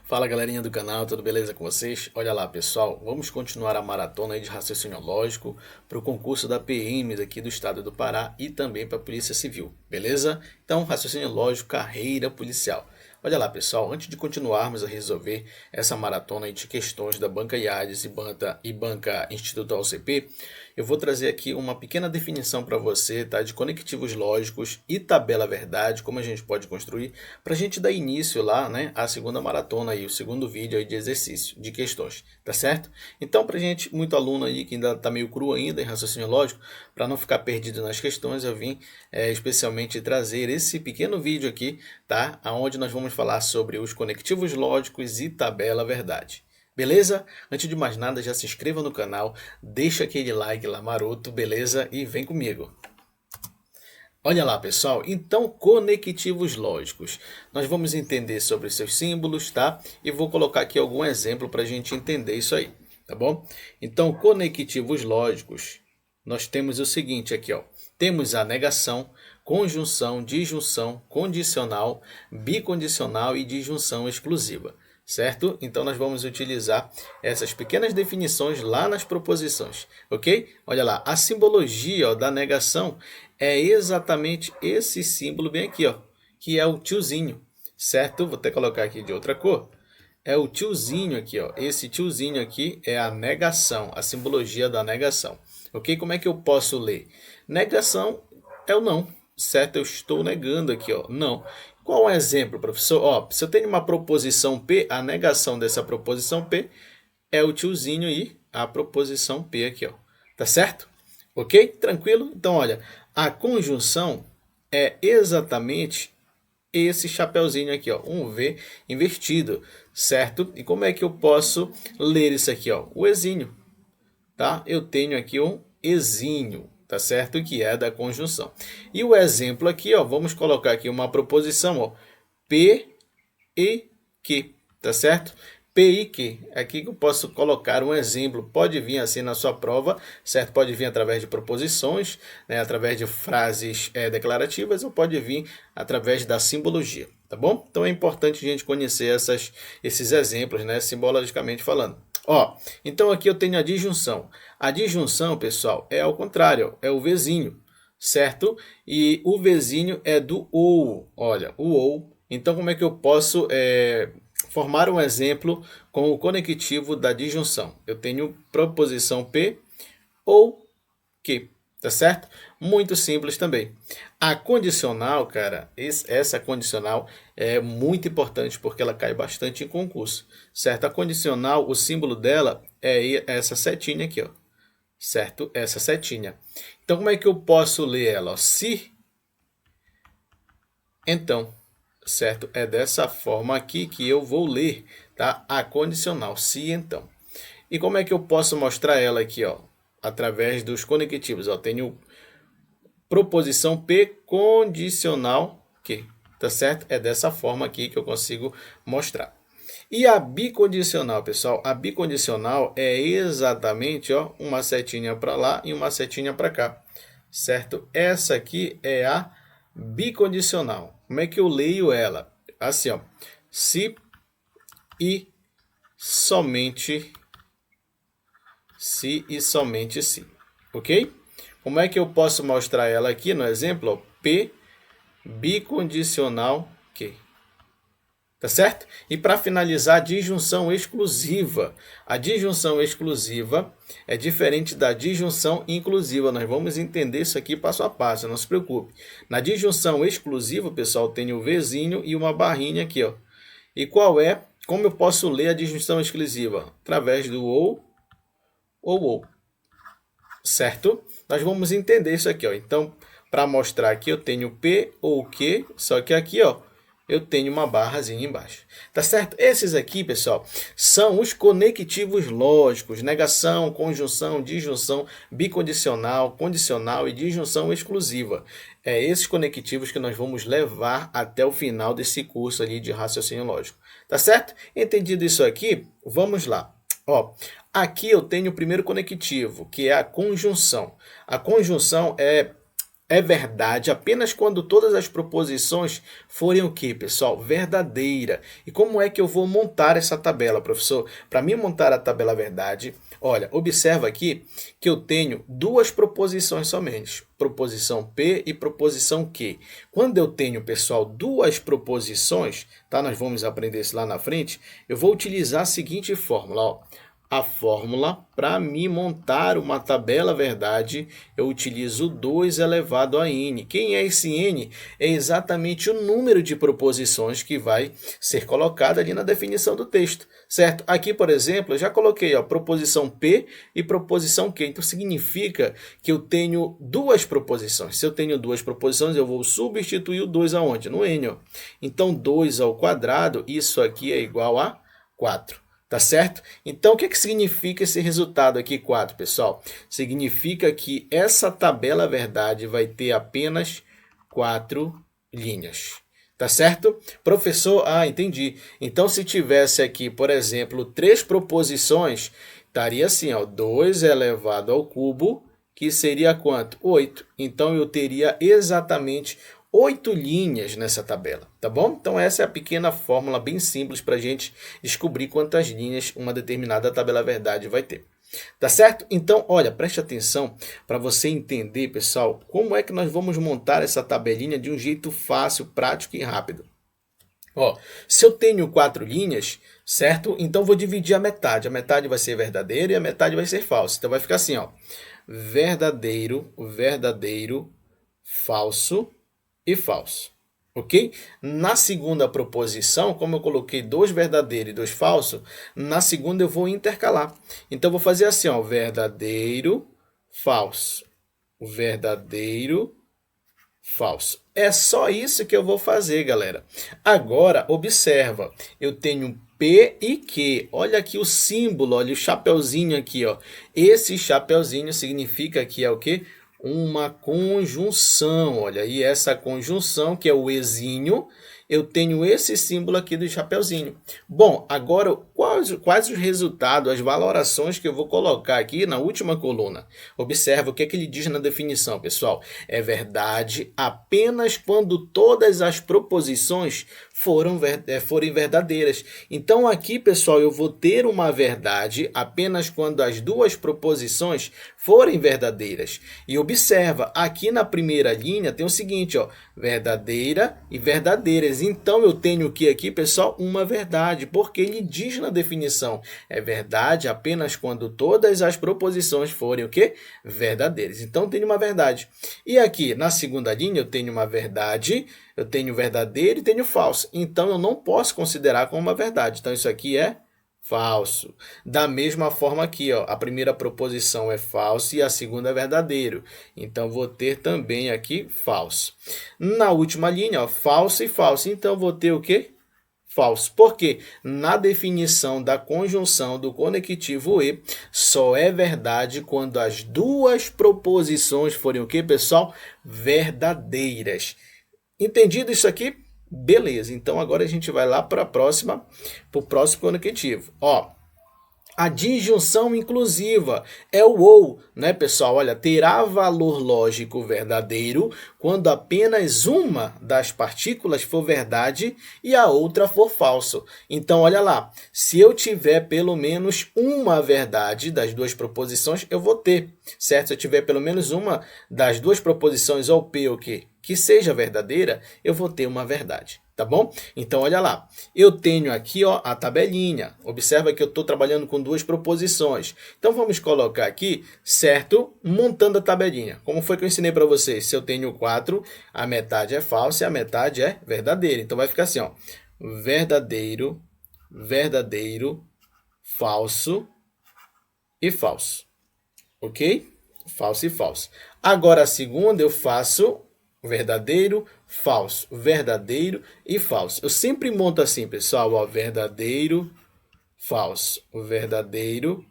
Fala galerinha do canal, tudo beleza com vocês? Olha lá pessoal, vamos continuar a maratona aí de raciocínio lógico para o concurso da PM daqui do estado do Pará e também para a Polícia Civil, beleza? Então, raciocínio lógico, carreira policial. Olha lá pessoal, antes de continuarmos a resolver essa maratona aí de questões da banca IADES e banca Instituto AOCP, eu vou trazer aqui uma pequena definição para você, tá, de conectivos lógicos e tabela verdade, como a gente pode construir, para a gente dar início lá, né, à segunda maratona aí, o segundo vídeo aí de exercício, de questões, tá certo? Então, para gente, muito aluno aí que ainda está meio cru ainda em raciocínio lógico, para não ficar perdido nas questões, eu vim especialmente trazer esse pequeno vídeo aqui, tá, onde nós vamos falar sobre os conectivos lógicos e tabela verdade. Beleza? Antes de mais nada, já se inscreva no canal, deixa aquele like lá maroto, beleza? E vem comigo. Olha lá, pessoal. Então, conectivos lógicos. Nós vamos entender sobre seus símbolos, tá? E vou colocar aqui algum exemplo para a gente entender isso aí, tá bom? Então, conectivos lógicos, nós temos o seguinte aqui, ó. Temos a negação, conjunção, disjunção, condicional, bicondicional e disjunção exclusiva. Certo? Então, nós vamos utilizar essas pequenas definições lá nas proposições, ok? Olha lá, a simbologia, ó, da negação é exatamente esse símbolo bem aqui, ó, que é o tiozinho, certo? Vou até colocar aqui de outra cor. É o tiozinho aqui, ó. Esse tiozinho aqui é a negação, a simbologia da negação, ok? Como é que eu posso ler? Negação é o não, certo? Eu estou negando aqui, ó, não. Qual é o exemplo, professor? Ó, se eu tenho uma proposição P, a negação dessa proposição P é o tiozinho e a proposição P aqui, ó. Tá certo? Ok? Tranquilo? Então, olha, a conjunção é exatamente esse chapeuzinho aqui, ó, um V invertido, certo? E como é que eu posso ler isso aqui, ó? O ezinho, tá? Eu tenho aqui um ezinho, tá certo? Que é da conjunção. E o exemplo aqui, ó, vamos colocar aqui uma proposição, ó, P e Q, tá certo? P e Q. Aqui que eu posso colocar um exemplo. Pode vir assim na sua prova, certo? Pode vir através de proposições, né? Através de frases declarativas, ou pode vir através da simbologia, tá bom? Então é importante a gente conhecer esses exemplos, né? Simbologicamente falando. Ó, então aqui eu tenho a disjunção. A disjunção, pessoal, é ao contrário, é o Vzinho, certo? E o Vzinho é do ou. Olha, o ou. Então, como é que eu posso formar um exemplo com o conectivo da disjunção? Eu tenho proposição P ou Q, tá certo? Muito simples também. A condicional, cara, essa condicional é muito importante porque ela cai bastante em concurso, certo? A condicional, o símbolo dela é essa setinha aqui, ó, certo? Essa setinha. Então, como é que eu posso ler ela? Ó, se, então, certo? É dessa forma aqui que eu vou ler, tá? A condicional, se, então. E como é que eu posso mostrar ela aqui, ó? Através dos conectivos, ó. Tenho proposição P condicional Q, tá certo? É dessa forma aqui que eu consigo mostrar. E a bicondicional, pessoal, a bicondicional é exatamente, ó, uma setinha para lá e uma setinha para cá, certo? Essa aqui é a bicondicional. Como é que eu leio ela? Assim, ó, se e somente se, ok? Como é que eu posso mostrar ela aqui no exemplo? Ó, P bicondicional Q. Tá certo? E para finalizar, a disjunção exclusiva. A disjunção exclusiva é diferente da disjunção inclusiva. Nós vamos entender isso aqui passo a passo, não se preocupe. Na disjunção exclusiva, pessoal, tem o Vzinho e uma barrinha aqui, ó. E qual é? Como eu posso ler a disjunção exclusiva? Através do ou. Certo? Nós vamos entender isso aqui, ó. Então, para mostrar aqui, eu tenho P ou Q, só que aqui, ó, eu tenho uma barrazinha embaixo. Tá certo? Esses aqui, pessoal, são os conectivos lógicos. Negação, conjunção, disjunção, bicondicional, condicional e disjunção exclusiva. É esses conectivos que nós vamos levar até o final desse curso ali de raciocínio lógico. Tá certo? Entendido isso aqui, vamos lá. Ó, aqui eu tenho o primeiro conectivo, que é a conjunção. A conjunção é é verdade apenas quando todas as proposições forem o quê, pessoal? Verdadeira. E como é que eu vou montar essa tabela, professor? Para mim montar a tabela verdade, olha, observa aqui que eu tenho duas proposições somente, proposição P e proposição Q. Quando eu tenho, pessoal, duas proposições, tá? Nós vamos aprender isso lá na frente, eu vou utilizar a seguinte fórmula, ó. A fórmula para me montar uma tabela verdade, eu utilizo 2 elevado a n. Quem é esse n? É exatamente o número de proposições que vai ser colocado ali na definição do texto, certo? Aqui, por exemplo, eu já coloquei, ó, proposição P e proposição Q. Então, significa que eu tenho duas proposições. Se eu tenho duas proposições, eu vou substituir o 2 aonde? No n, ó. Então, 2 ao quadrado, isso aqui é igual a 4. Tá certo? Então, o que significa esse resultado aqui, 4, pessoal? Significa que essa tabela verdade vai ter apenas 4 linhas. Tá certo? Professor, entendi. Então, se tivesse aqui, por exemplo, 3 proposições, estaria assim, ó, 2 elevado ao cubo, que seria quanto? 8. Então, eu teria exatamente 8 linhas nessa tabela, tá bom? Então, essa é a pequena fórmula bem simples para a gente descobrir quantas linhas uma determinada tabela verdade vai ter. Tá certo? Então, olha, preste atenção para você entender, pessoal, como é que nós vamos montar essa tabelinha de um jeito fácil, prático e rápido. Ó, se eu tenho 4 linhas, certo? Então, vou dividir a metade. A metade vai ser verdadeira e a metade vai ser falsa. Então, vai ficar assim, ó, verdadeiro, verdadeiro, falso e falso, ok? Na segunda proposição, como eu coloquei 2 verdadeiros e 2 falsos, na segunda eu vou intercalar. Então, eu vou fazer assim, ó, verdadeiro, falso, verdadeiro, falso. É só isso que eu vou fazer, galera. Agora, observa, eu tenho P e Q. Olha aqui o símbolo, olha o chapeuzinho aqui, ó. Esse chapeuzinho significa que é o quê? Uma conjunção, olha aí, essa conjunção que é o ezinho, eu tenho esse símbolo aqui do chapeuzinho. Bom, agora quais os resultados, as valorações que eu vou colocar aqui na última coluna? Observa o que é que ele diz na definição, pessoal. É verdade apenas quando todas as proposições forem verdadeiras. Então, aqui, pessoal, eu vou ter uma verdade apenas quando as duas proposições forem verdadeiras. E observa, aqui na primeira linha tem o seguinte, ó, verdadeira e verdadeiras. Então, eu tenho o que aqui, pessoal? Uma verdade, porque ele diz na definição, é verdade apenas quando todas as proposições forem o quê? Verdadeiras. Então, tenho uma verdade. E aqui, na segunda linha, eu tenho uma verdade, eu tenho verdadeiro e tenho falso. Então, eu não posso considerar como uma verdade. Então, isso aqui é falso. Da mesma forma aqui, ó, a primeira proposição é falso e a segunda é verdadeiro. Então, vou ter também aqui falso. Na última linha, ó, falso e falso. Então, vou ter o quê? Falso. Porque na definição da conjunção do conectivo e, só é verdade quando as duas proposições forem o quê, pessoal? Verdadeiras. Entendido isso aqui? Beleza, então agora a gente vai lá para o próximo conectivo. Ó, a disjunção inclusiva é o ou, né, pessoal? Olha, terá valor lógico verdadeiro quando apenas uma das partículas for verdade e a outra for falso. Então, olha lá, se eu tiver pelo menos uma verdade das duas proposições, eu vou ter, certo? Se eu tiver pelo menos uma das duas proposições, ou P ou Q, que seja verdadeira, eu vou ter uma verdade. Tá bom? Então, olha lá. Eu tenho aqui, ó, a tabelinha. Observa que eu estou trabalhando com duas proposições. Então, vamos colocar aqui, certo? Montando a tabelinha. Como foi que eu ensinei para vocês? Se eu tenho 4, a metade é falsa e a metade é verdadeira. Então, vai ficar assim, ó. Verdadeiro, verdadeiro, falso e falso. Ok? Falso e falso. Agora, a segunda eu faço verdadeiro, falso, verdadeiro e falso. Eu sempre monto assim, pessoal, ó, verdadeiro, falso, verdadeiro,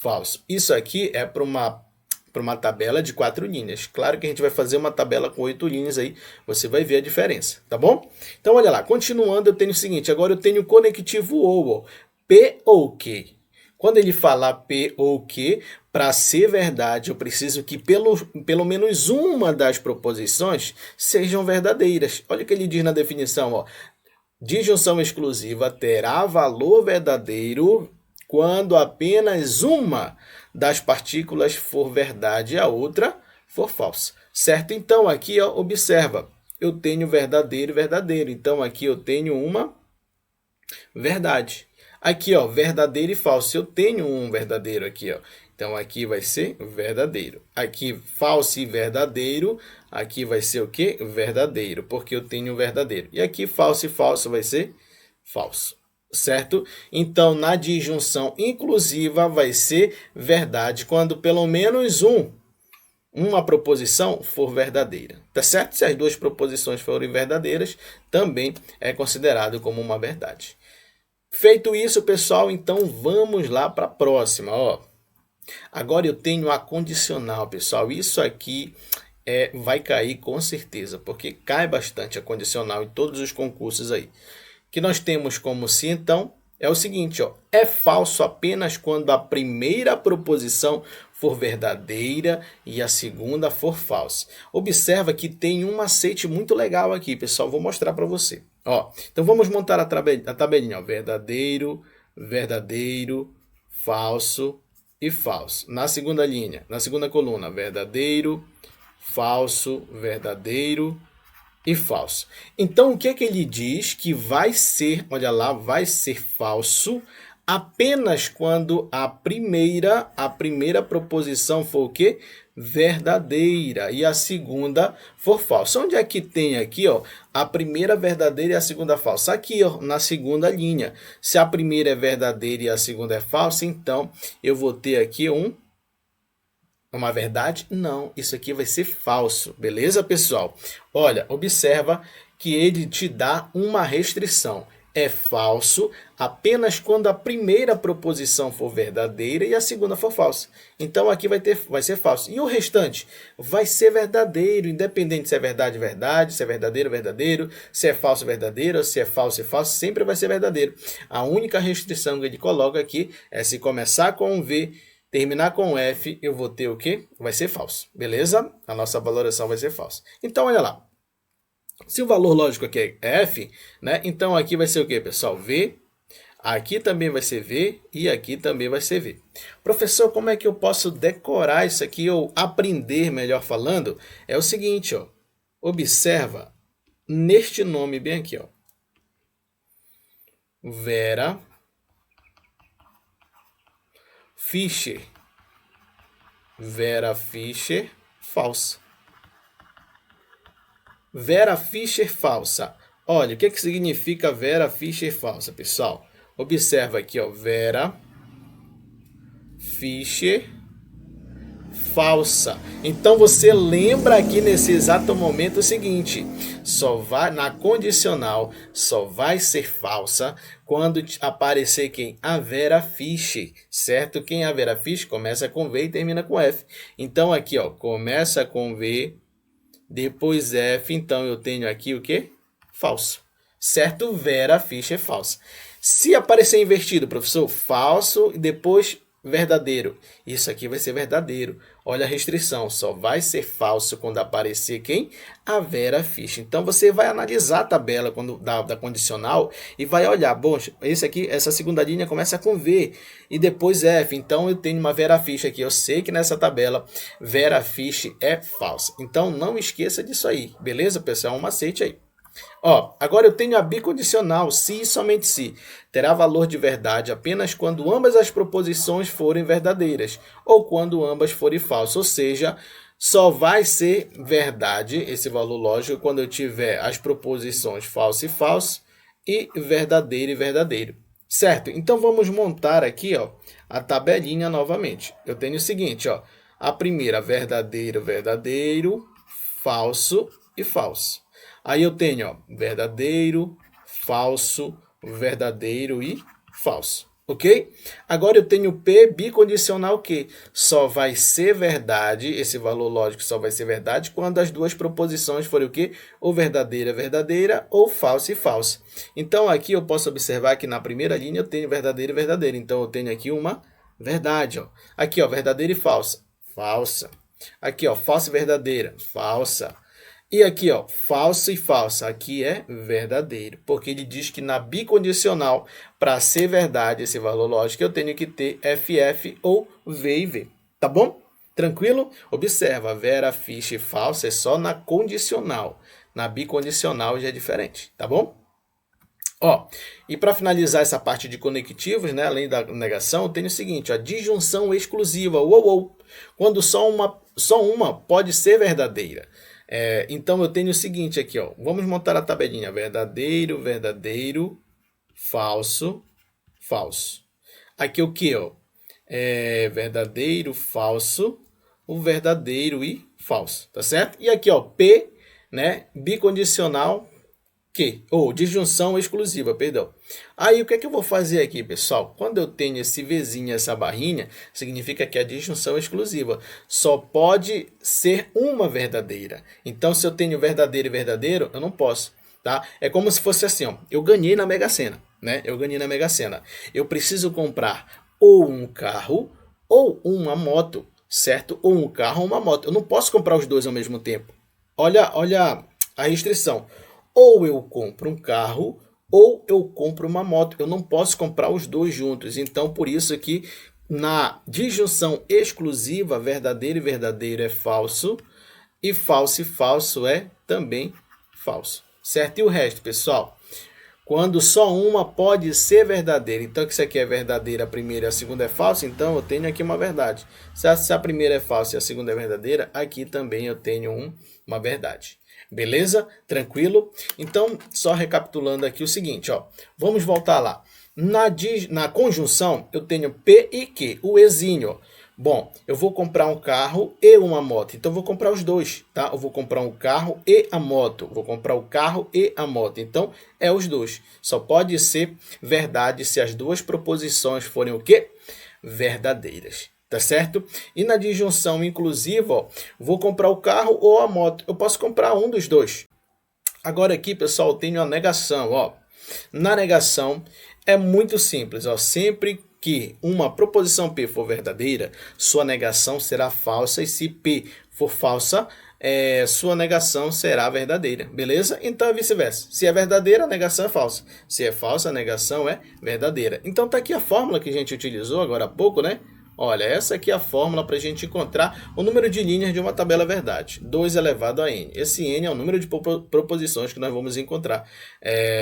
falso. Isso aqui é para uma tabela de 4 linhas. Claro que a gente vai fazer uma tabela com 8 linhas aí, você vai ver a diferença, tá bom? Então, olha lá, continuando, eu tenho o seguinte, agora eu tenho o conectivo ou, P ou Q. Quando ele falar P ou Q, Para ser verdade, eu preciso que pelo menos uma das proposições sejam verdadeiras. Olha o que ele diz na definição, ó. Disjunção exclusiva terá valor verdadeiro quando apenas uma das partículas for verdade e a outra for falsa. Certo? Então, aqui, ó, observa. Eu tenho verdadeiro e verdadeiro. Então, aqui eu tenho uma verdade. Aqui, ó, verdadeiro e falso. Eu tenho um verdadeiro aqui, ó. Então, aqui vai ser verdadeiro. Aqui, falso e verdadeiro. Aqui vai ser o quê? Verdadeiro, porque eu tenho verdadeiro. E aqui, falso e falso vai ser falso. Certo? Então, na disjunção inclusiva vai ser verdade quando pelo menos uma proposição for verdadeira. Tá certo? Se as duas proposições forem verdadeiras, também é considerado como uma verdade. Feito isso, pessoal, então vamos lá para a próxima. Ó. Agora eu tenho a condicional, pessoal. Isso aqui vai cair com certeza, porque cai bastante a condicional em todos os concursos aí. Que nós temos como se, então, é o seguinte, ó, é falso apenas quando a primeira proposição for verdadeira e a segunda for falsa. Observa que tem um macete muito legal aqui, pessoal, vou mostrar para você. Ó, então vamos montar a tabelinha, ó, verdadeiro, verdadeiro, falso e falso. Na segunda linha, na segunda coluna, verdadeiro, falso, verdadeiro e falso. Então, o que é que ele diz? Que vai ser, olha lá, vai ser falso apenas quando a primeira proposição for o quê? Verdadeira e a segunda for falsa. Onde é que tem aqui, ó, a primeira verdadeira e a segunda falsa? Aqui, ó, na segunda linha. Se a primeira é verdadeira e a segunda é falsa, então eu vou ter aqui uma verdade? Não, isso aqui vai ser falso, beleza, pessoal? Olha, observa que ele te dá uma restrição. É falso apenas quando a primeira proposição for verdadeira e a segunda for falsa. Então, aqui vai ser falso. E o restante? Vai ser verdadeiro, independente se é verdade, verdade, se é verdadeiro, verdadeiro, se é falso, verdadeiro, se é falso, falso, sempre vai ser verdadeiro. A única restrição que ele coloca aqui é se começar com um V, terminar com F, eu vou ter o quê? Vai ser falso, beleza? A nossa valoração vai ser falsa. Então, olha lá. Se o valor lógico aqui é F, né? Então, aqui vai ser o quê, pessoal? V. Aqui também vai ser V e aqui também vai ser V. Professor, como é que eu posso decorar isso aqui ou aprender, melhor falando? É o seguinte, ó. Observa neste nome bem aqui, ó. Vera Fischer. Vera Fischer, falsa. Vera Fischer, falsa. Olha, o que significa Vera Fischer, falsa, pessoal? Observa aqui, ó, Vera Fischer, falsa. Então, você lembra aqui nesse exato momento o seguinte, na condicional, só vai ser falsa quando aparecer quem? A Vera Fischer, certo? Quem é a Vera Fischer? Começa com V e termina com F. Então, aqui, ó, começa com V, depois F, então eu tenho aqui o quê? Falso. Certo? Vera Fischer, falsa. Se aparecer invertido, professor, falso e depois verdadeiro. Isso aqui vai ser verdadeiro. Olha a restrição, só vai ser falso quando aparecer quem? A Vera Fischer. Então, você vai analisar a tabela da condicional e vai olhar, bom, essa segunda linha começa com V e depois F. Então, eu tenho uma Vera Fischer aqui. Eu sei que nessa tabela, Vera Fischer é falsa. Então, não esqueça disso aí. Beleza, pessoal? Um macete aí. Ó, agora eu tenho a bicondicional, se e somente se. Terá valor de verdade apenas quando ambas as proposições forem verdadeiras ou quando ambas forem falsas. Ou seja, só vai ser verdade esse valor lógico quando eu tiver as proposições falso e falso e verdadeiro e verdadeiro. Certo? Então vamos montar aqui, ó, a tabelinha novamente. Eu tenho o seguinte, ó, a primeira verdadeiro, verdadeiro, falso e falso. Aí eu tenho, ó, verdadeiro, falso, verdadeiro e falso, ok? Agora eu tenho P bicondicional que só vai ser verdade, esse valor lógico só vai ser verdade quando as duas proposições forem o quê? Ou verdadeira, verdadeira, ou falsa e falsa. Então aqui eu posso observar que na primeira linha eu tenho verdadeiro e verdadeiro, então eu tenho aqui uma Verdade, ó. Aqui, ó, verdadeira e falsa. Falsa. Aqui, ó, falsa e verdadeira. Falsa. E aqui, ó, falsa e falsa. Aqui é verdadeiro, porque ele diz que na bicondicional, para ser verdade esse valor lógico, eu tenho que ter FF ou V e V. Tá bom? Tranquilo? Observa, vera, ficha e falsa é só na condicional. Na bicondicional já é diferente, tá bom? Ó, e para finalizar essa parte de conectivos, né, além da negação, eu tenho o seguinte, ó, disjunção exclusiva, quando só uma pode ser verdadeira. Então eu tenho o seguinte aqui, ó, vamos montar a tabelinha, verdadeiro, verdadeiro, falso, falso. Aqui o que, ó? Verdadeiro, falso, o verdadeiro e falso, tá certo? E aqui, ó, P, né, bicondicional, disjunção exclusiva, perdão. Aí o que é que eu vou fazer aqui, pessoal? Quando eu tenho esse Vzinho, essa barrinha, significa que a disjunção é exclusiva. Só pode ser uma verdadeira. Então, se eu tenho verdadeiro e verdadeiro, eu não posso, tá? É como se fosse assim, ó, eu ganhei na Mega Sena, né? Eu ganhei na Mega Sena. Eu preciso comprar ou um carro ou uma moto, certo? Ou um carro ou uma moto. Eu não posso comprar os dois ao mesmo tempo. Olha a restrição. Ou eu compro um carro, ou eu compro uma moto. Eu não posso comprar os dois juntos. Então, por isso que na disjunção exclusiva, verdadeiro e verdadeiro é falso. E falso é também falso. Certo? E o resto, pessoal? Quando só uma pode ser verdadeira. Então, que isso aqui é verdadeira, a primeira e a segunda é falsa, então eu tenho aqui uma verdade. Se a primeira é falsa e a segunda é verdadeira, aqui também eu tenho uma verdade. Beleza? Tranquilo? Então, só recapitulando aqui o seguinte, ó. Vamos voltar lá. Na conjunção, eu tenho P e Q, o Ezinho, ó. Bom, eu vou comprar um carro e uma moto. Então, eu vou comprar os dois, tá? Eu vou comprar um carro e a moto. Vou comprar o carro e a moto. Então, é os dois. Só pode ser verdade se as duas proposições forem o quê? Verdadeiras. Tá certo? E na disjunção inclusiva, ó, vou comprar o carro ou a moto. Eu posso comprar um dos dois. Agora aqui, pessoal, eu tenho a negação, ó. Na negação é muito simples, ó. Sempre que uma proposição P for verdadeira, sua negação será falsa. E se P for falsa, sua negação será verdadeira. Beleza? Então é vice-versa. Se é verdadeira, a negação é falsa. Se é falsa, a negação é verdadeira. Então tá aqui a fórmula que a gente utilizou agora há pouco, né? Olha, essa aqui é a fórmula para a gente encontrar o número de linhas de uma tabela verdade. 2 elevado a n. Esse n é o número de proposições que nós vamos encontrar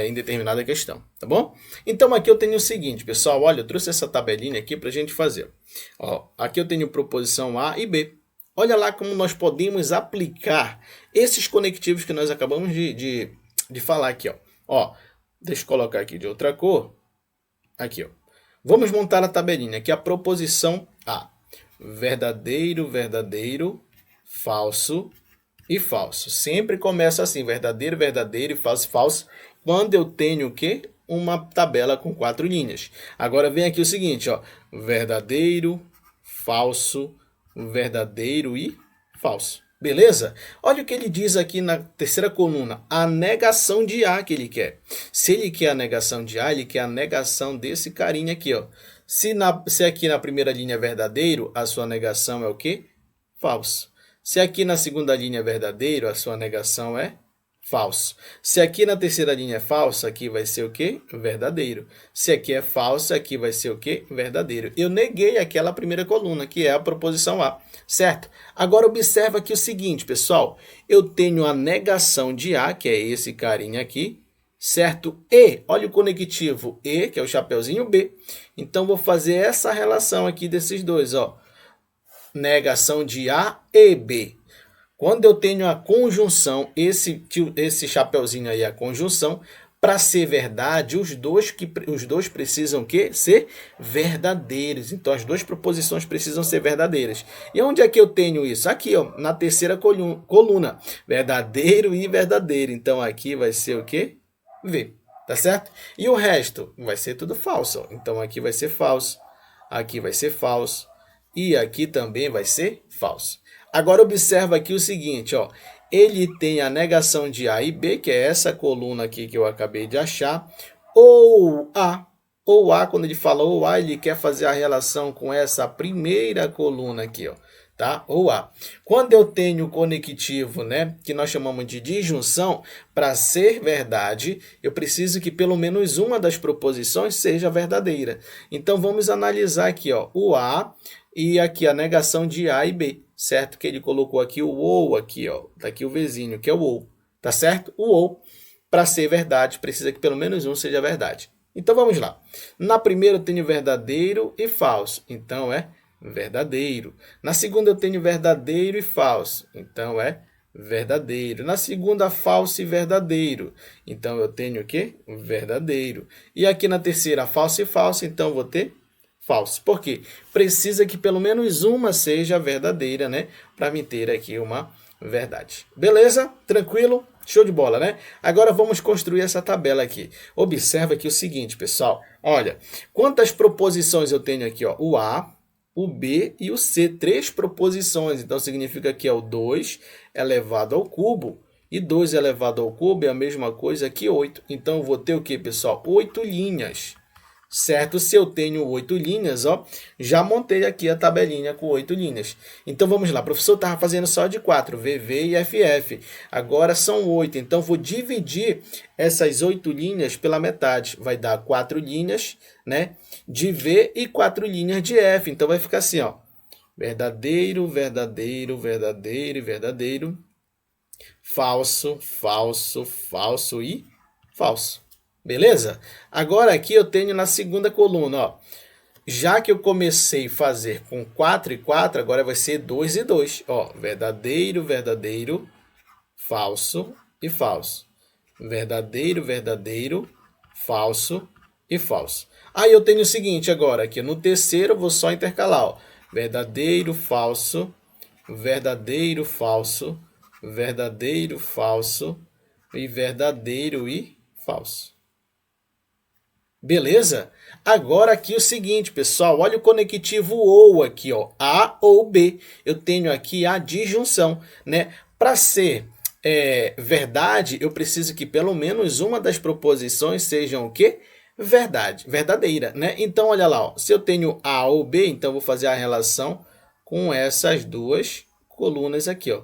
em determinada questão, tá bom? Então, aqui eu tenho o seguinte, pessoal. Olha, eu trouxe essa tabelinha aqui para a gente fazer. Ó, aqui eu tenho proposição A e B. Olha lá como nós podemos aplicar esses conectivos que nós acabamos de falar aqui. Ó, deixa eu colocar aqui de outra cor. Aqui, ó. Vamos montar a tabelinha, aqui a proposição A. Verdadeiro, verdadeiro, falso e falso. Sempre começa assim, verdadeiro, verdadeiro e falso, falso. Quando eu tenho o quê? Uma tabela com 4 linhas. Agora vem aqui o seguinte, ó. Verdadeiro, falso, verdadeiro e falso. Beleza? Olha o que ele diz aqui na terceira coluna, a negação de A que ele quer. Se ele quer a negação de A, ele quer a negação desse carinha aqui, ó. Se aqui na primeira linha é verdadeiro, a sua negação é o quê? Falso. Se aqui na segunda linha é verdadeiro, a sua negação é falso. Se aqui na terceira linha é falso, aqui vai ser o quê? Verdadeiro. Se aqui é falso, aqui vai ser o quê? Verdadeiro. Eu neguei aquela primeira coluna, que é a proposição A, certo? Agora observa aqui o seguinte, pessoal. Eu tenho a negação de A, que é esse carinha aqui, certo? E, olha o conectivo E, que é o chapeuzinho B. Então, vou fazer essa relação aqui desses dois, ó. Negação de A e B. Quando eu tenho a conjunção, esse chapeuzinho aí é a conjunção, para ser verdade, os dois precisam ser verdadeiros. Então, as duas proposições precisam ser verdadeiras. E onde é que eu tenho isso? Aqui, ó, na terceira coluna. Verdadeiro e verdadeiro. Então, aqui vai ser o quê? V. Tá certo? E o resto vai ser tudo falso. Ó. Então, aqui vai ser falso. Aqui vai ser falso. E aqui também vai ser falso. Agora, observa aqui o seguinte, ó. Ele tem a negação de A e B, que é essa coluna aqui que eu acabei de achar, ou A. Ou A, quando ele fala ou A, ele quer fazer a relação com essa primeira coluna aqui, ó. Tá? Ou A. Quando eu tenho conectivo, né, que nós chamamos de disjunção, para ser verdade, eu preciso que pelo menos uma das proposições seja verdadeira. Então, vamos analisar aqui, ó, o A e aqui a negação de A e B, certo? Que ele colocou aqui o ou aqui, ó, tá aqui o vizinho, que é o ou, tá certo? O ou, para ser verdade, precisa que pelo menos um seja verdade. Então, vamos lá. Na primeira eu tenho verdadeiro e falso, então é verdadeiro. Na segunda eu tenho verdadeiro e falso, então é verdadeiro. Na segunda, falso e verdadeiro, então eu tenho o quê? Verdadeiro. E aqui na terceira, falso e falso, então eu vou ter falso. Por quê? Precisa que pelo menos uma seja verdadeira, né? Para me ter aqui uma verdade. Beleza? Tranquilo? Show de bola, né? Agora vamos construir essa tabela aqui. Observa aqui o seguinte, pessoal. Olha, quantas proposições eu tenho aqui, ó? O A, o B e o C. 3 proposições. Então, significa que é o 2 elevado ao cubo. E 2 elevado ao cubo é a mesma coisa que 8. Então, eu vou ter o quê, pessoal? 8 linhas. Certo? Se eu tenho 8 linhas, ó, já montei aqui a tabelinha com 8 linhas. Então, vamos lá. O professor estava fazendo só de 4, VV e FF. Agora são 8. Então, vou dividir essas 8 linhas pela metade. Vai dar 4 linhas, né, de V e 4 linhas de F. Então, vai ficar assim, ó. Verdadeiro, verdadeiro, verdadeiro e verdadeiro. Falso, falso, falso e falso. Beleza? Agora aqui eu tenho na segunda coluna, ó. Já que eu comecei a fazer com 4 e 4, agora vai ser 2 e 2. Ó, verdadeiro, verdadeiro, falso e falso. Verdadeiro, verdadeiro, falso e falso. Aí eu tenho o seguinte agora, aqui no terceiro eu vou só intercalar, ó. Verdadeiro, falso, verdadeiro, falso, verdadeiro, falso e verdadeiro e falso. Beleza? Agora aqui o seguinte, pessoal, olha o conectivo ou aqui, ó, A ou B. Eu tenho aqui a disjunção, né? Para ser verdade, eu preciso que pelo menos uma das proposições sejam o quê? Verdade, verdadeira, né? Então, olha lá, ó, se eu tenho A ou B, então eu vou fazer a relação com essas duas colunas aqui, ó.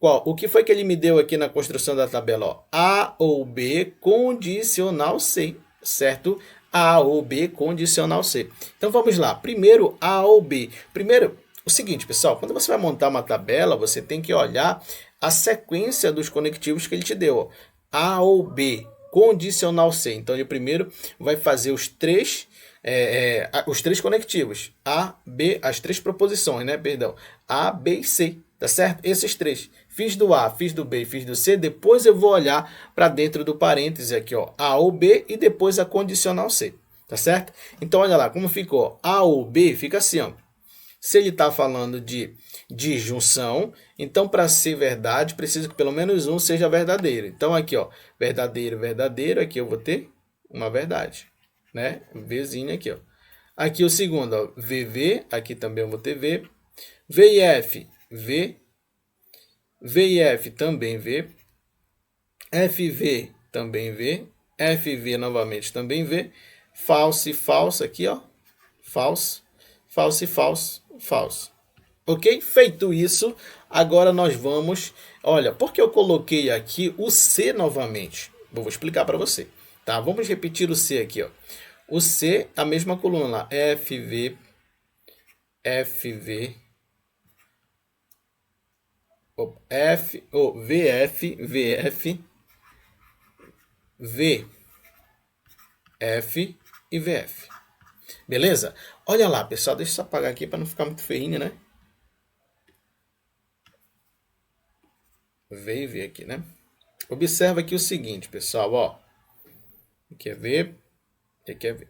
O que foi que ele me deu aqui na construção da tabela? Ó? A ou B condicional C, certo? A ou B condicional C. Então, vamos lá. Primeiro, A ou B. Primeiro, o seguinte, pessoal. Quando você vai montar uma tabela, você tem que olhar a sequência dos conectivos que ele te deu. Ó. A ou B condicional C. Então, ele primeiro vai fazer os três conectivos. A, B, as 3 proposições, né? Perdão. A, B e C. Tá certo? Esses 3. Fiz do A, fiz do B e fiz do C. Depois eu vou olhar para dentro do parêntese aqui, ó. A ou B e depois a condicional C. Tá certo? Então, olha lá como ficou. A ou B fica assim, ó. Se ele está falando de disjunção, então para ser verdade, preciso que pelo menos um seja verdadeiro. Então, aqui, ó. Verdadeiro, verdadeiro. Aqui eu vou ter uma verdade. Né? Vzinho aqui, ó. Aqui o segundo, ó. VV. Aqui também eu vou ter V. V e F. V. V e F também V. FV também V. FV novamente também V. Falso e falso aqui, ó. Falso. Falso e falso. Falso. Ok? Feito isso, agora nós vamos... Olha, por que eu coloquei aqui o C novamente? Vou explicar para você. Tá? Vamos repetir o C aqui, ó. O C, a mesma coluna lá. FV. FV. VF, VF, VF e VF. Beleza? Olha lá, pessoal. Deixa eu só apagar aqui para não ficar muito feinho, né? V e V aqui, né? Observa aqui o seguinte, pessoal, ó. Aqui é V, aqui é V.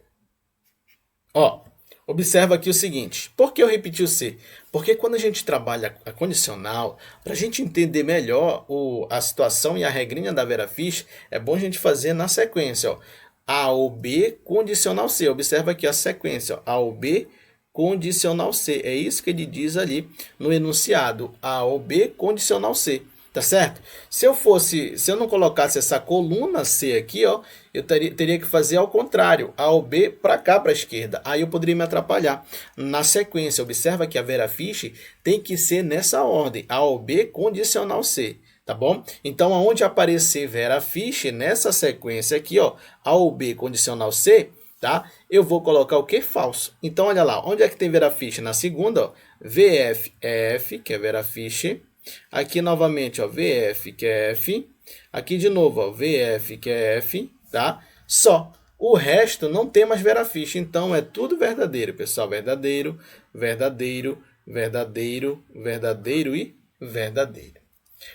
Ó, observa aqui o seguinte. Por que eu repeti o C? Porque quando a gente trabalha a condicional, para a gente entender melhor a situação e a regrinha da Vera Fish, é bom a gente fazer na sequência, ó. A ou B, condicional C. Observa aqui a sequência, ó. A ou B, condicional C. É isso que ele diz ali no enunciado. A ou B, condicional C. Tá certo? Se eu não colocasse essa coluna C aqui, ó, eu teria que fazer ao contrário, A ou B para cá, para a esquerda. Aí eu poderia me atrapalhar. Na sequência, observa que a Vera Fischer tem que ser nessa ordem, A ou B, condicional C. Tá bom? Então, aonde aparecer Vera Fischer, nessa sequência aqui, ó, A ou B, condicional C, tá? Eu vou colocar o que? Falso. Então, olha lá, onde é que tem Vera Fischer? Na segunda, ó, VF é F, que é Vera Fischer. Aqui novamente, ó, VF, que é F. Aqui de novo, ó, VF, que é F, tá? Só. O resto não tem mais Vera Fischer, então é tudo verdadeiro, pessoal. Verdadeiro, verdadeiro, verdadeiro, verdadeiro e verdadeiro.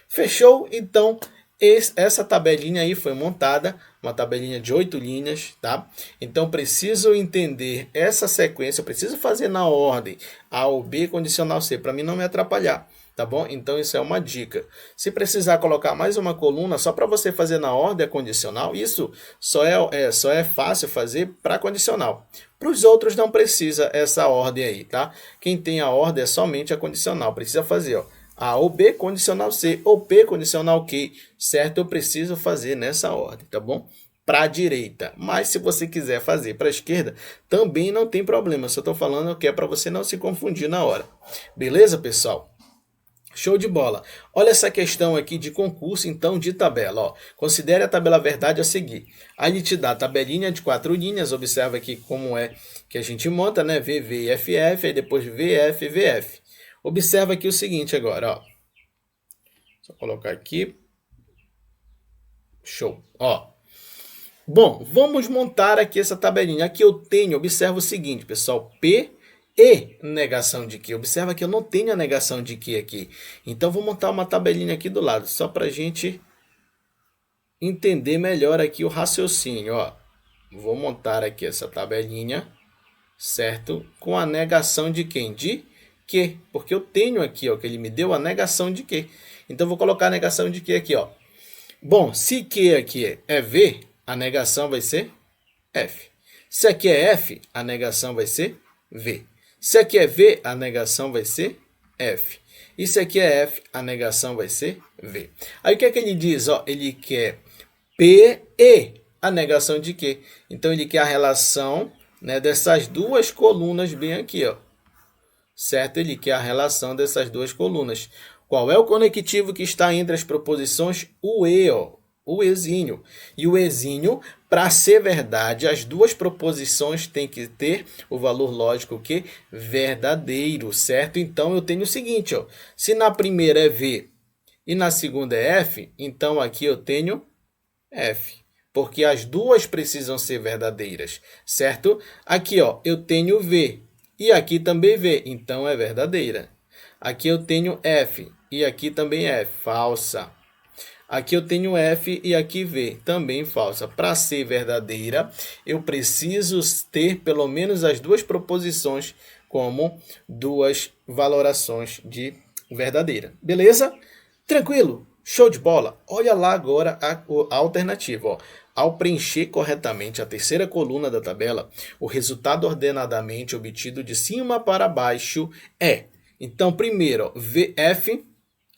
Fechou? Então, essa tabelinha aí foi montada, uma tabelinha de 8 linhas, tá? Então, preciso entender essa sequência, eu preciso fazer na ordem A ou B, condicional C, para mim não me atrapalhar. Tá bom? Então, isso é uma dica. Se precisar colocar mais uma coluna, só para você fazer na ordem condicional, isso só é fácil fazer para condicional. Para os outros não precisa essa ordem aí, tá? Quem tem a ordem é somente a condicional. Precisa fazer, ó, A ou B, condicional C, ou P, condicional Q, certo? Eu preciso fazer nessa ordem, tá bom? Para a direita. Mas se você quiser fazer para a esquerda, também não tem problema. Só estou falando que é para você não se confundir na hora. Beleza, pessoal? Show de bola. Olha essa questão aqui de concurso, então, de tabela. Ó. Considere a tabela verdade a seguir. Aí ele te dá a tabelinha de 4 linhas. Observa aqui como é que a gente monta, né? VV e FF, aí depois VF e VF. Observa aqui o seguinte agora, ó. Só colocar aqui. Show. Ó. Bom, vamos montar aqui essa tabelinha. Aqui eu tenho, observa o seguinte, pessoal. P e negação de Q. Observa que eu não tenho a negação de Q aqui. Então, vou montar uma tabelinha aqui do lado, só para a gente entender melhor aqui o raciocínio. Ó. Vou montar aqui essa tabelinha, certo? Com a negação de quem? De Q. Porque eu tenho aqui, ó, que ele me deu a negação de Q. Então, vou colocar a negação de Q aqui, ó. Bom, se Q aqui é V, a negação vai ser F. Se aqui é F, a negação vai ser V. Se aqui é V, a negação vai ser F. E se aqui é F, a negação vai ser V. Aí o que é que ele diz? Ó, ele quer P e a negação de Q. Então, ele quer a relação, né, dessas duas colunas bem aqui, ó. Certo? Ele quer a relação dessas duas colunas. Qual é o conectivo que está entre as proposições? O E, ó. O Ezinho. E o Ezinho, para ser verdade, as duas proposições têm que ter o valor lógico que verdadeiro, certo? Então, eu tenho o seguinte, ó. Se na primeira é V e na segunda é F, então aqui eu tenho F. Porque as duas precisam ser verdadeiras, certo? Aqui, ó, eu tenho V e aqui também V, então é verdadeira. Aqui eu tenho F e aqui também é falsa. Aqui eu tenho F e aqui V, também falsa. Para ser verdadeira, eu preciso ter pelo menos as duas proposições como duas valorações de verdadeira. Beleza? Tranquilo? Show de bola? Olha lá agora a alternativa. Ó. Ao preencher corretamente a terceira coluna da tabela, o resultado ordenadamente obtido de cima para baixo é... Então, primeiro, ó, VF...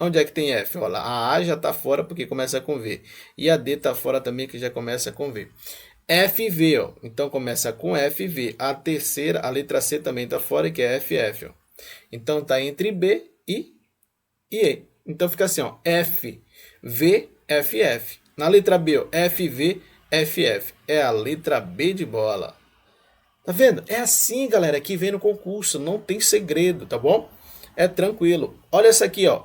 Onde é que tem F? Olha, a A já está fora porque começa com V. E a D está fora também que já começa com V. FV, ó. Então começa com FV. A terceira, a letra C também está fora, que é FF. Ó. Então está entre B e E. Então fica assim, ó. FV, FF. Na letra B, ó, FV, FF. É a letra B de bola. Tá vendo? É assim, galera, que vem no concurso. Não tem segredo, tá bom? É tranquilo. Olha essa aqui, ó.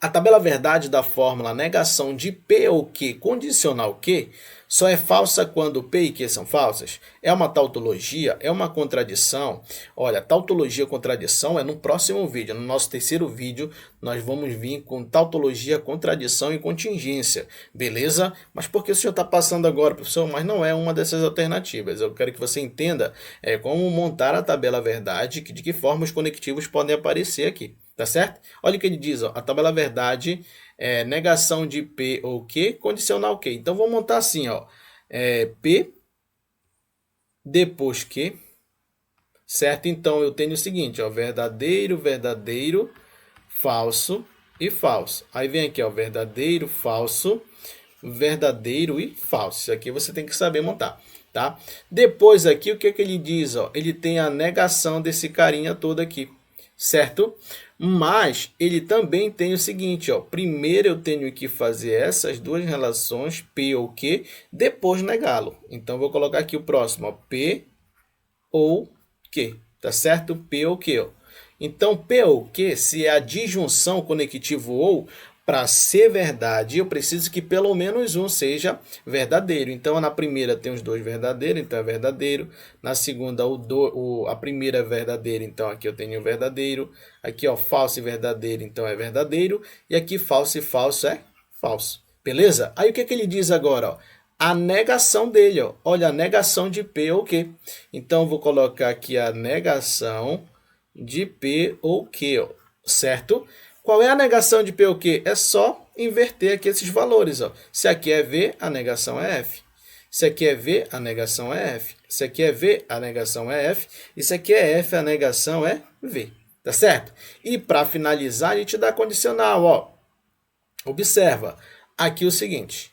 A tabela verdade da fórmula negação de P ou Q condicional Q só é falsa quando P e Q são falsas? É uma tautologia? É uma contradição? Olha, tautologia e contradição é no próximo vídeo. No nosso terceiro vídeo, nós vamos vir com tautologia, contradição e contingência. Beleza? Mas por que o senhor está passando agora, professor? Mas não é uma dessas alternativas. Eu quero que você entenda como montar a tabela verdade, de que forma os conectivos podem aparecer aqui. Tá certo? Olha o que ele diz, ó, a tabela verdade é negação de P ou Q, condicional Q. Então, vou montar assim, ó, P, depois Q, certo? Então, eu tenho o seguinte, ó, verdadeiro, verdadeiro, falso e falso. Aí vem aqui, ó, verdadeiro, falso, verdadeiro e falso. Isso aqui você tem que saber montar, tá? Depois aqui, o que é que ele diz, ó? Ele tem a negação desse carinha todo aqui, certo? Mas ele também tem o seguinte, ó, primeiro eu tenho que fazer essas duas relações, P ou Q, depois negá-lo. Então, vou colocar aqui o próximo, ó, P ou Q, tá certo? P ou Q, ó. Então, P ou Q, se é a disjunção conectivo ou, para ser verdade, eu preciso que pelo menos um seja verdadeiro. Então, na primeira tem os dois verdadeiros, então é verdadeiro. Na segunda, a primeira é verdadeira, então aqui eu tenho o verdadeiro. Aqui, ó, falso e verdadeiro, então é verdadeiro. E aqui, falso e falso é falso. Beleza? Aí, o que ele diz agora, ó? A negação dele, ó. Olha, a negação de P ou Q. Então, vou colocar aqui a negação de P ou Q, ó, certo? Qual é a negação de P ou Q? É só inverter aqui esses valores, ó. Se aqui é V, a negação é F. Se aqui é V, a negação é F. Se aqui é V, a negação é F. E se aqui é F, a negação é V. Tá certo? E para finalizar, a gente dá condicional, ó. Observa aqui o seguinte.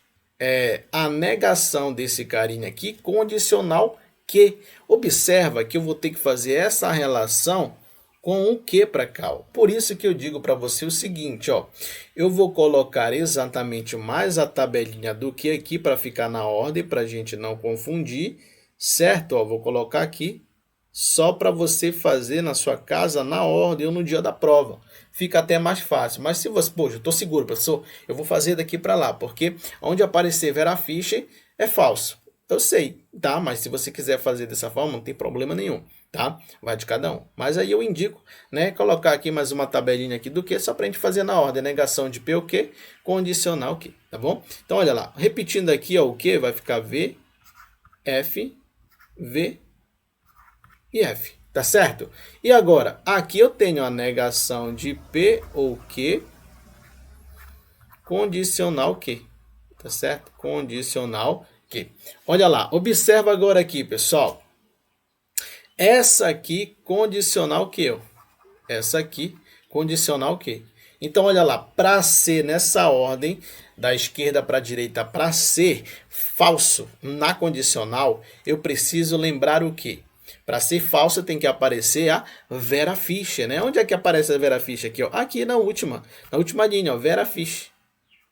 A negação desse carinha aqui, condicional que. Observa que eu vou ter que fazer essa relação com o que para cá. Ó. Por isso que eu digo para você o seguinte, ó, eu vou colocar exatamente mais a tabelinha do que aqui para ficar na ordem, para a gente não confundir, certo? Ó, vou colocar aqui só para você fazer na sua casa na ordem ou no dia da prova. Fica até mais fácil. Mas se você, poxa, eu estou seguro, professor, eu vou fazer daqui para lá, porque onde aparecer Vera Fischer é falso. Eu sei, tá? Mas se você quiser fazer dessa forma, não tem problema nenhum, tá? Vai de cada um. Mas aí eu indico, né, colocar aqui mais uma tabelinha aqui do que, só para a gente fazer na ordem. Negação de P o que, condicional que, tá bom? Então, olha lá. Repetindo aqui, ó, o que vai ficar V, F, V e F, tá certo? E agora, aqui eu tenho a negação de P ou Q, condicional que, tá certo? Condicional que. Olha lá, observa agora aqui, pessoal. Essa aqui, condicional que, ó. Essa aqui, condicional que. Então, olha lá, para ser nessa ordem, da esquerda para a direita, para ser falso na condicional, eu preciso lembrar o quê? Para ser falso, tem que aparecer a Vera Fischer, né? Onde é que aparece a Vera Fischer aqui, ó? Aqui na última linha, ó, Vera Fischer.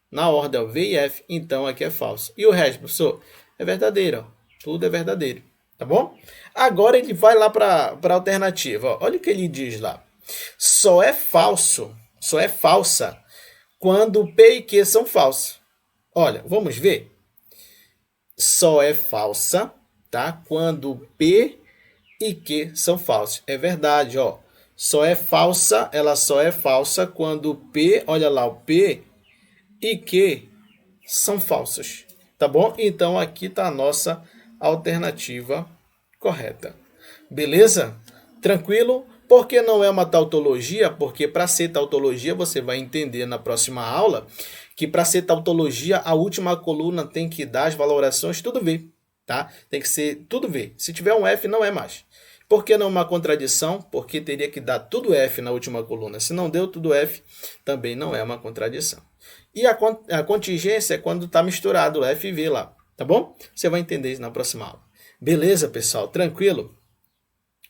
Na ordem, ó, V e F, então aqui é falso. E o resto, professor, é verdadeiro, ó. Tudo é verdadeiro, tá bom? Agora ele vai lá para a alternativa, ó. Olha o que ele diz lá. Só é falsa quando P e Q são falsos. Olha, vamos ver. Só é falsa, tá? Quando P e Q são falsos. É verdade, ó. Ela só é falsa quando P, olha lá, o P e Q são falsos, tá bom? Então, aqui está a nossa alternativa correta. Beleza? Tranquilo? Porque não é uma tautologia, porque para ser tautologia, você vai entender na próxima aula, que para ser tautologia, a última coluna tem que dar as valorações tudo V, tá? Tem que ser tudo V. Se tiver um F, não é mais. Por que não uma contradição? Porque teria que dar tudo F na última coluna. Se não deu tudo F, também não é uma contradição. E a contingência é quando está misturado o F e V lá, tá bom? Você vai entender isso na próxima aula. Beleza, pessoal? Tranquilo?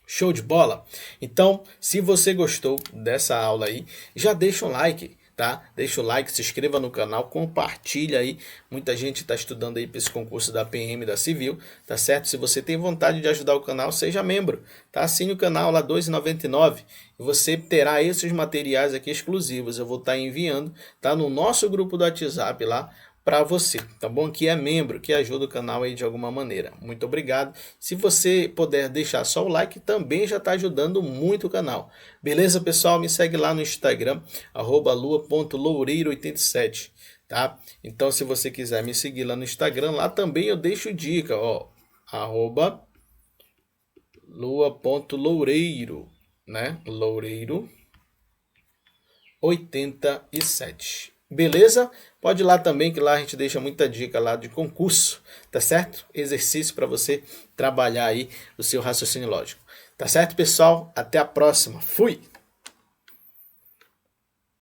Show de bola? Então, se você gostou dessa aula aí, já deixa um like, tá? Deixa o like, se inscreva no canal, compartilha aí. Muita gente está estudando aí para esse concurso da PM da Civil, tá certo? Se você tem vontade de ajudar o canal, seja membro, tá? Assine o canal lá, R$ 2,99. E você terá esses materiais aqui exclusivos. Eu vou estar enviando, tá? No nosso grupo do WhatsApp lá, para você, tá bom? Que é membro, que ajuda o canal aí de alguma maneira. Muito obrigado. Se você puder deixar só o like, também já está ajudando muito o canal. Beleza, pessoal? Me segue lá no Instagram, @lua.loureiro87, tá? Então, se você quiser me seguir lá no Instagram, lá também eu deixo dica, ó, @lua.loureiro, né? Loureiro 87. Beleza? Pode ir lá também, que lá a gente deixa muita dica lá de concurso, tá certo? Exercício para você trabalhar aí o seu raciocínio lógico. Tá certo, pessoal? Até a próxima. Fui!